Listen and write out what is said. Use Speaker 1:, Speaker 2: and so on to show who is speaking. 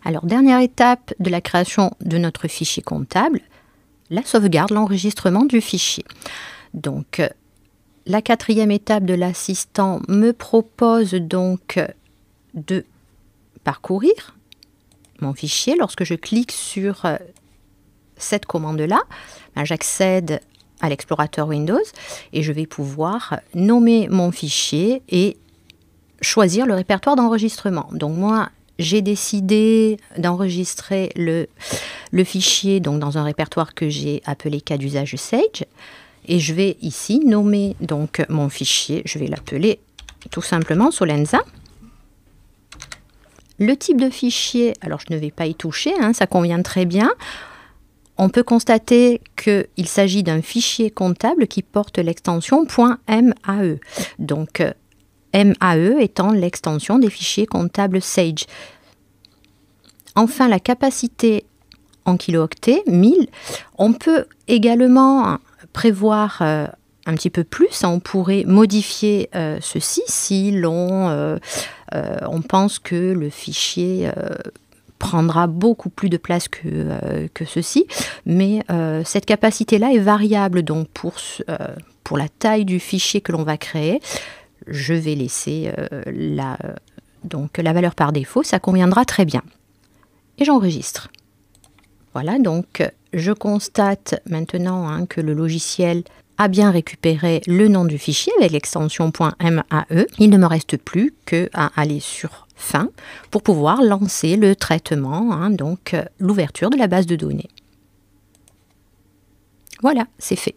Speaker 1: Alors, dernière étape de la création de notre fichier comptable, la sauvegarde, l'enregistrement du fichier. Donc, la quatrième étape de l'assistant me propose donc de parcourir mon fichier. Lorsque je clique sur cette commande-là, j'accède à l'explorateur Windows et je vais pouvoir nommer mon fichier et choisir le répertoire d'enregistrement. Donc moi, j'ai décidé d'enregistrer le fichier donc dans un répertoire que j'ai appelé cas d'usage Sage. Et je vais ici nommer donc mon fichier. Je vais l'appeler tout simplement Solenza. Le type de fichier, alors je ne vais pas y toucher, ça convient très bien. On peut constater qu'il s'agit d'un fichier comptable qui porte l'extension .mae. Donc MAE étant l'extension des fichiers comptables Sage. Enfin, la capacité en kilooctets, 1000. On peut également prévoir un petit peu plus. On pourrait modifier ceci si on pense que le fichier prendra beaucoup plus de place que ceci. Mais cette capacité-là est variable. Donc pour la taille du fichier que l'on va créer, je vais laisser la valeur par défaut. Ça conviendra très bien. Et j'enregistre. Voilà, donc je constate maintenant que le logiciel a bien récupéré le nom du fichier avec l'extension .mae. Il ne me reste plus qu'à aller sur Fin pour pouvoir lancer le traitement, donc l'ouverture de la base de données. Voilà, c'est fait.